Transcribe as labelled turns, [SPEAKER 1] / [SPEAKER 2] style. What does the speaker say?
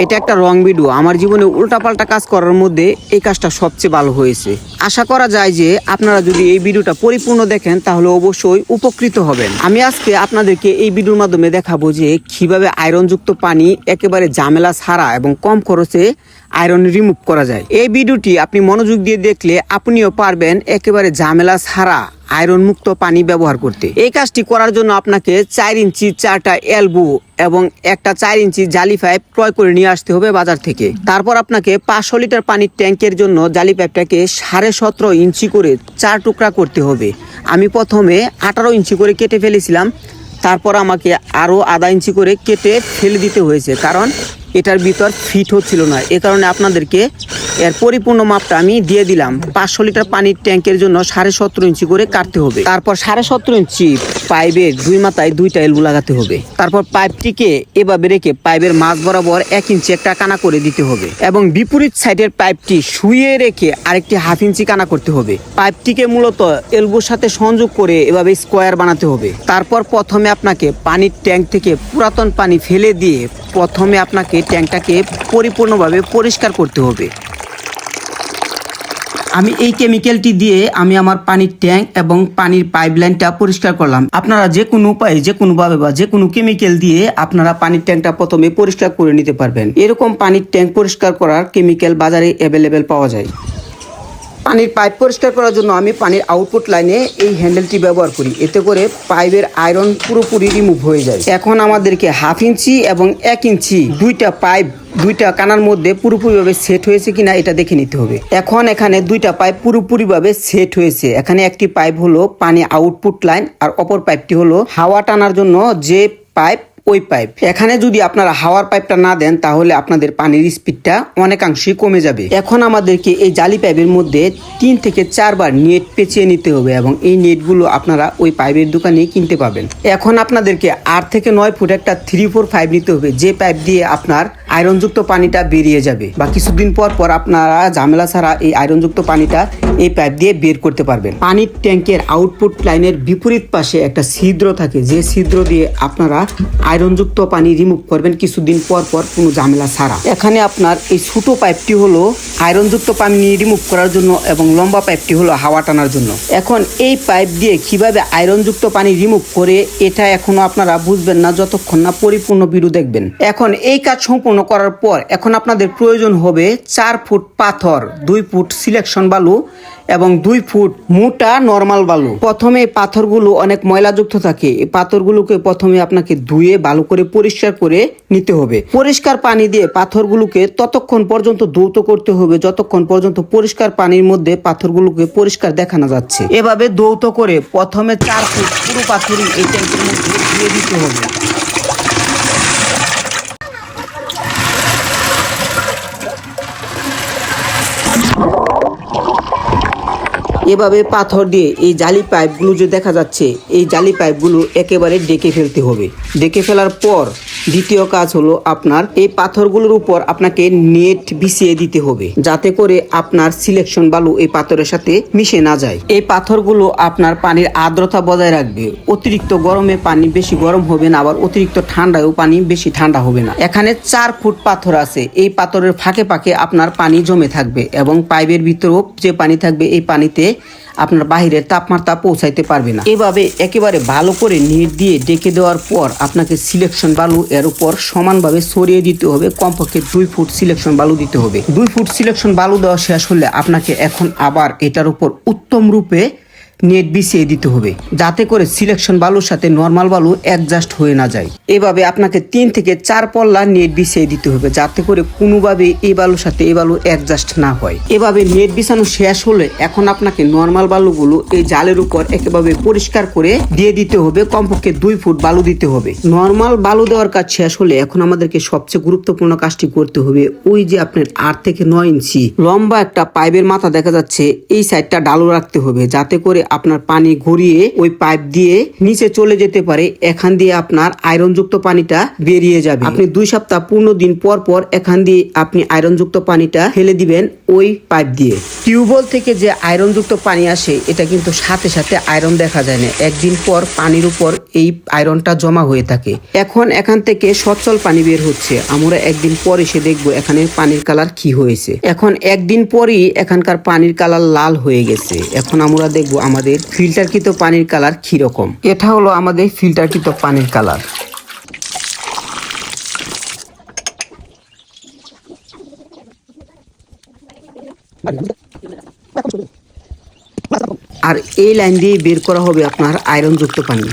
[SPEAKER 1] এটা একটা রং ভিডিও। আমার জীবনে উল্টাপাল্টা কাজ করার মধ্যে এই কাজটা সবচেয়ে ভালো হয়েছে। আশা করা যায় যে আপনারা যদি এই ভিডিওটা পরিপূর্ণ দেখেন তাহলে অবশ্যই উপকৃত হবেন। আমি আজকে আপনাদেরকে এই ভিডিওর মাধ্যমে দেখাবো যে কিভাবে আয়রনযুক্ত পানি একেবারে ঝামেলা ছাড়া এবং কম খরচে আয়রন রিমুভ করা যায়। এই ভিডিওটি আপনি মনোযোগ দিয়ে দেখলে আপনিও পারবেন একেবারে ঝামেলা ছাড়া আয়রন মুক্ত পানি ব্যবহার করতে। এই কাজটি করার জন্য আপনাকে 4 ইঞ্চি 4টা এলবো এবং একটা 4 ইঞ্চি জালি পাইপ ক্রয় করে নিয়ে আসতে হবে বাজার থেকে। তারপর আপনাকে 500 লিটার পানির ট্যাঙ্কের জন্য জালি পাইপটাকে 17.5 ইঞ্চি করে 4 টুকরা করতে হবে। আমি প্রথমে 18 ইঞ্চি করে কেটে ফেলেছিলাম, তারপর আমাকে আরও আধা ইঞ্চি করে কেটে ফেলে দিতে হয়েছে, কারণ এটার ভিতর ফিট হচ্ছিল না। এ কারণে আপনাদেরকে এর পরিপূর্ণ মাপটা আমি দিয়ে দিলাম। 500 লিটার পানির ট্যাঙ্কের জন্য 17.5 ইঞ্চি করে কাটতে হবে। তারপর 17.5 ইঞ্চি পাইপের 2 মাথায় 2টা এলবো লাগাতে হবে। তারপর পাইপটিকে এভাবে রেখে পাইপের মাঝ বরাবর 1 ইঞ্চি একটা কানা করে দিতে হবে এবং বিপরীত সাইডের পাইপটি শুয়ে রেখে আরেকটি 1/2 ইঞ্চি কানা করতে হবে। পাইপটিকে মূলত এলবোর সাথে সংযোগ করে এভাবে স্কোয়ার বানাতে হবে। তারপর প্রথমে আপনাকে পানির ট্যাঙ্ক থেকে পুরাতন পানি ফেলে দিয়ে প্রথমে আপনাকে ট্যাঙ্কটাকে পরিপূর্ণভাবে পরিষ্কার করতে হবে। আমি এই কেমিক্যালটি দিয়ে আমি আমার পানির ট্যাঙ্ক এবং পানির পাইপলাইনটা পরিষ্কার করলাম। আপনারা যে কোনো উপায়ে যে কোনোভাবে বা যে কোনো কেমিক্যাল দিয়ে আপনারা পানির ট্যাঙ্কটা প্রথমে পরিষ্কার করে নিতে পারবেন। এরকম পানির ট্যাঙ্ক পরিষ্কার করার কেমিক্যাল বাজারে অ্যাভেলেবেল পাওয়া যায়। পানির পাইপ পরিষ্কার করার জন্য আমি পানির আউটপুট লাইনে এই হ্যান্ডেলটি ব্যবহার করি, এতে করে পাইপের আয়রন পুরোপুরি রিমুভ হয়ে যায়। এখন আমাদেরকে 1/2 ইঞ্চি এবং 1 ইঞ্চি 2টা পাইপ 2টা কানার মধ্যে পুরোপুরিভাবে সেট হয়েছে কিনা এটা দেখে নিতে হবে। এখন এখানে 2টা পাইপ পুরোপুরিভাবে সেট হয়েছে। এখানে একটি পাইপ হলো পানি আউটপুট লাইন আর অপর পাইপটি হলো হাওয়া টানার জন্য যে পাইপ, ওই পাইপ। এখানে যদি আপনারা হাওয়ার পাইপটা না দেন তাহলে আপনাদের পানির স্পিডটা অনেকাংশেই কমে যাবে। এখন আমাদেরকে এই জালি পাইপের মধ্যে 3 থেকে 4 বার নেট পেঁচিয়ে নিতে হবে এবং এই নেটগুলো আপনারা ওই পাইপের দোকানে কিনতে পাবেন। এখন আপনাদেরকে 8 থেকে 9 ফুট একটা 3-4 নিতে হবে, যে পাইপ দিয়ে আপনার আয়রনযুক্ত পানিটা বেরিয়ে যাবে বা কিছুদিন পর পর আপনারা ঝামেলা ছাড়া এই আয়রনযুক্ত পানিটা এই পাইপ দিয়ে বের করতে পারবেন। পানির ট্যাঙ্কের আউটপুট লাইনের বিপরীত পাশে একটা ছিদ্র থাকে, যে ছিদ্র দিয়ে আপনারা আয়রনযুক্ত পানি রিমুভ করবেন কিছুদিন পর পর কোনো ঝামেলা ছাড়া। এখানে আপনার এই ছোট পাইপটি হলো আয়রনযুক্ত পানি রিমুভ করার জন্য এবং লম্বা পাইপটি হলো হাওয়া টানার জন্য। এখন এই পাইপ দিয়ে কিভাবে আয়রনযুক্ত পানি রিমুভ করে এটা এখনো আপনারা বুঝবেন না যতক্ষণ না পরিপূর্ণ ভিডিও দেখবেন। এখন এই কাজ সম্পূর্ণ করার পর এখন আপনাদের প্রয়োজন হবে 4 ফুট পাথর, 2 ফুট সিলেকশন বালু এবং 2 ফুট মোটা নরমাল বালু। প্রথমে পাথরগুলো অনেক ময়লাযুক্ত থাকে, এই পাথরগুলোকে প্রথমে আপনাকে ধুয়ে ভালো করে পরিষ্কার করে নিতে হবে। পরিষ্কার পানি দিয়ে পাথরগুলোকে ততক্ষণ পর্যন্ত ধৌত করতে হবে যতক্ষণ পর্যন্ত পরিষ্কার পানির মধ্যে পাথরগুলোকে পরিষ্কার দেখানো যাচ্ছে। এভাবে ধৌত করে প্রথমে 4 ফুট পুরো পাথরই এই ট্যাঙ্কের মধ্যে দিয়ে দিতে হবে। এভাবে পাথর দিয়ে এই জালি পাইপগুলো যে দেখা যাচ্ছে এই জালি পাইপগুলো একেবারে ডেকে ফেলতে হবে। ডেকে ফেলার পর দ্বিতীয় কাজ হলো আপনার এই পাথরগুলোর উপর আপনাকে নেট বিছিয়ে দিতে হবে, যাতে করে আপনার সিলেকশন বালু এই পাথরের সাথে মিশে না যায়। এই পাথরগুলো আপনার পানির আর্দ্রতা বজায় রাখবে। অতিরিক্ত গরমে পানি বেশি গরম হবে না, আবার অতিরিক্ত ঠান্ডায়ও পানি বেশি ঠান্ডা হবে না। এখানে 4 ফুট পাথর আছে, এই পাথরের ফাঁকে ফাঁকে আপনার পানি জমে থাকবে এবং পাইপের ভিতরেও যে পানি থাকবে এই পানিতে আপনার বাহিরের তাপমাত্রা পৌঁছাইতে পারবে না। এভাবে একেবারে ভালো করে নেট দিয়ে ডেকে দেওয়ার পর আপনাকে সিলেকশন বালু এর উপর সমানভাবে ছড়িয়ে দিতে হবে। কমপক্ষে 2 ফুট সিলেকশন বালু দিতে হবে। 2 ফুট সিলেকশন বালু দেওয়া শেষ হলে আপনাকে এখন আবার এটার উপর উত্তম রূপে নেট বিছিয়ে দিতে হবে, যাতে করে সিলেকশন বালুর সাথে নরমাল বালু অ্যাডজাস্ট হয়ে না যায়। এভাবে আপনাকে 3 থেকে 4 পল্লা নেট বিছিয়ে দিতে হবে, যাতে করে কোনোভাবে এই বালুর সাথে এই বালু অ্যাডজাস্ট না হয়। এভাবে নেট বিছানো শেষ হলে এখন আপনাকে নরমাল বালুগুলো এই জালের উপর একেবারে পরিষ্কার করে দিয়ে দিতে হবে। কমপক্ষে 2 ফুট বালু দিতে হবে। নরমাল বালু দেওয়ার কাজ শেষ হলে এখন আমাদেরকে সবচেয়ে গুরুত্বপূর্ণ কাজটি করতে হবে। ওই যে আপনার 8 থেকে 9 ইঞ্চি লম্বা একটা পাইপের মাথা দেখা যাচ্ছে, এই সাইডটা ঢালু রাখতে হবে, যাতে করে আপনার পানি ঘুরিয়ে ওই পাইপ দিয়ে নিচে চলে যেতে পারে, এখান দিয়ে আপনার আয়রনযুক্ত পানিটা বেরিয়ে যাবে। আপনি 2 সপ্তাহ 15 দিন পর পর এখান দিয়ে আপনি আয়রনযুক্ত পানিটা ফেলে দিবেন ওই পাইপ দিয়ে। টিউবওয়েল থেকে যে আয়রনযুক্ত পানি আসে এটা কিন্তু সাথে সাথে আয়রন দেখা যায় না, একদিন পর পানির উপর এই আয়রনটা জমা হয়ে থাকে। এখন এখান থেকে সচ্ছল পানি বের হচ্ছে, আমরা একদিন পর এসে দেখবো এখানে পানির কালার কি হয়েছে। এখন একদিন পরই এখানকার পানির কালার লাল হয়ে গেছে। এখন আমরা দেখবো আমাদের ফিল্টারকৃত পানির কালার কি রকম। এটা হলো আমাদের ফিল্টারকৃত পানির কালার। আর এই লাইন দিয়ে বের করা হবে আপনার আয়রনযুক্ত পানি।